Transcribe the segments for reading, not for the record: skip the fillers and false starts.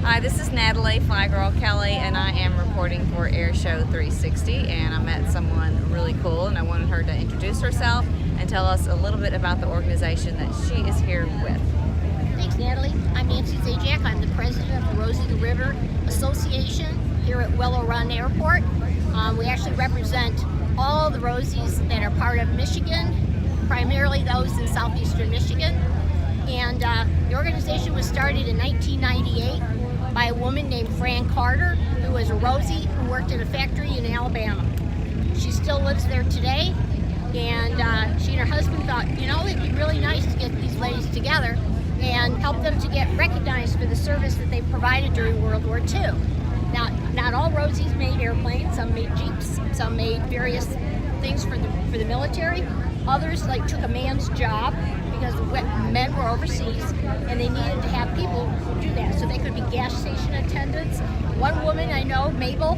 Hi, this is Natalie, flyGIRL Kelley, and I am reporting for Air Show 360, and I met someone really cool, and I wanted her to introduce herself and tell us a little bit about the organization that she is here with. Thanks, Natalie. I'm Nancy Zajac. I'm the president of the Rosie the River Association here at Willow Run Airport. We actually represent all the Rosies that are part of Michigan, primarily those in southeastern Michigan. And the organization was started in 1998 by a woman named Fran Carter, who was a Rosie who worked in a factory in Alabama. She still lives there today, and she and her husband thought, you know, it'd be really nice to get these ladies together and help them to get recognized for the service that they provided during World War II. Now, not all Rosies made airplanes. Some made Jeeps, some made various things for the military. Others took a man's job because the men were overseas and they needed to have people who do that. So they could be gas station attendants. One woman I know, Mabel,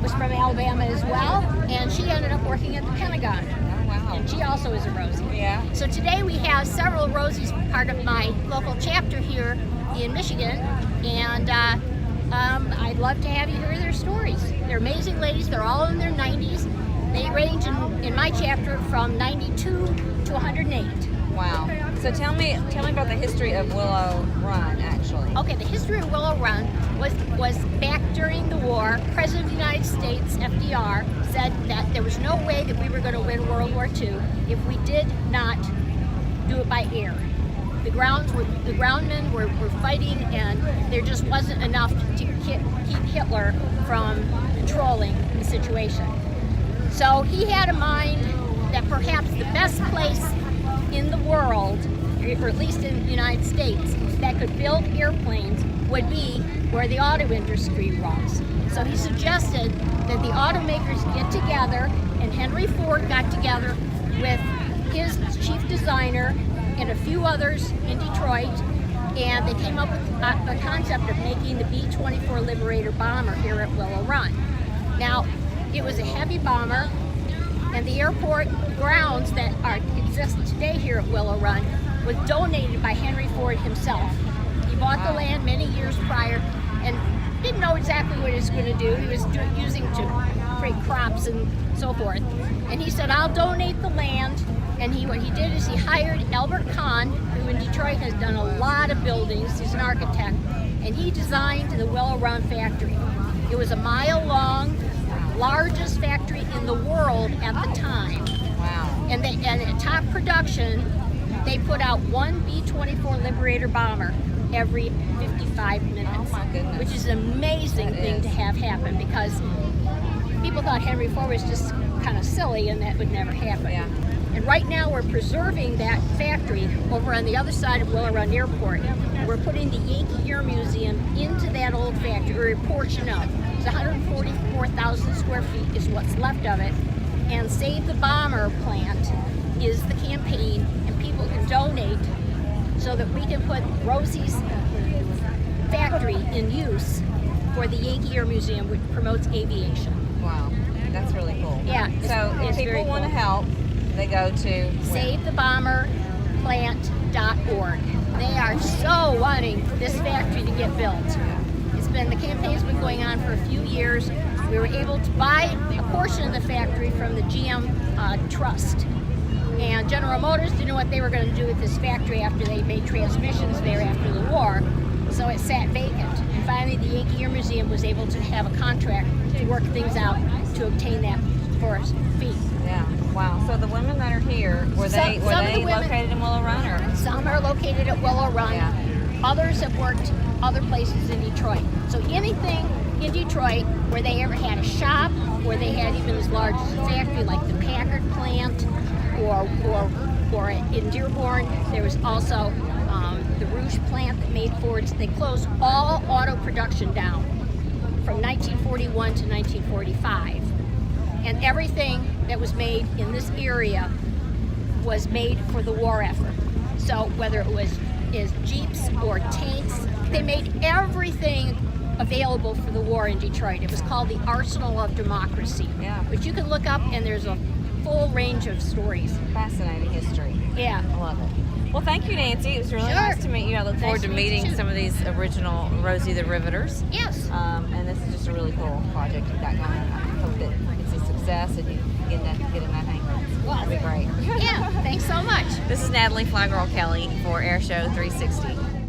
was from Alabama as well, and she ended up working at the Pentagon. Oh, wow. And she also is a Rosie. Yeah. So today we have several Rosies part of my local chapter here in Michigan, and I'd love to have you hear their stories. They're amazing ladies. They're all in their 90s. They range in my chapter from 92 to 108. Wow. So tell me about the history of Willow Run, actually. Okay, the history of Willow Run was back during the war. President of the United States, FDR, said that there was no way that we were going to win World War II if we did not do it by air. The groundmen were fighting, and there just wasn't enough to keep Hitler from controlling the situation. So he had in mind that perhaps the best place in the world, or at least in the United States, that could build airplanes would be where the auto industry was. So he suggested that the automakers get together, and Henry Ford got together with his chief designer and a few others in Detroit, and they came up with the concept of making the B-24 Liberator bomber here at Willow Run. Now, it was a heavy bomber, and the airport grounds that exist today here at Willow Run was donated by Henry Ford himself. He bought the land many years prior and didn't know exactly what he was going to do. He was using to create crops and so forth. And he said, I'll donate the land. And what he did is he hired Albert Kahn, who in Detroit has done a lot of buildings. He's an architect. And he designed the Willow Run factory. It was a mile long, largest factory in the world at the time. Wow. And at top production, they put out one B-24 Liberator bomber every 55 minutes. Oh my goodness. Which is an amazing thing to have happen, because people thought Henry Ford was just kind of silly and that would never happen. Yeah. And right now we're preserving that factory over on the other side of Willow Run Airport. We're putting the Yankee Air Museum into that old factory, or a portion of. It's 144,000 square feet is what's left of it. And Save the Bomber plant is the campaign, and people can donate so that we can put Rosie's factory in use for the Yankee Air Museum, which promotes aviation. Wow. That's really cool. Yeah. So if people want to help, they go to SaveTheBomberPlant.org. They are so wanting this factory to get built. The campaign's been going on for a few years. We were able to buy a portion of the factory from the GM Trust. And General Motors didn't know what they were going to do with this factory after they made transmissions there after the war. So it sat vacant. And finally, the Yankee Air Museum was able to have a contract to work things out to obtain that for a fee. Yeah. Wow. So the women that are here, were they located in Willow Run, or? Some are located at Willow Run. Yeah. Others have worked other places in Detroit. So anything in Detroit where they ever had a shop, where they had even as large as a factory like the Packard plant, or in Dearborn, there was also the Rouge plant that made Fords. They closed all auto production down from 1941 to 1945. And everything that was made in this area was made for the war effort. So whether it was Jeeps or tanks, they made everything available for the war in Detroit. It was called the Arsenal of Democracy, which you can look up, and there's a full range of stories. Fascinating history. Yeah. I love it. Well, thank you, Nancy. It was really Sure. nice to meet you. I look forward Nice to to meet you, meeting too. some of these original Rosie the Riveters. Yes. And this is just a really cool project you've got going on. I hope that it's a success and you get in that hang. Well, It'll be great. Yeah, thanks so much. This is Natalie flyGIRL Kelley for Air Show 360.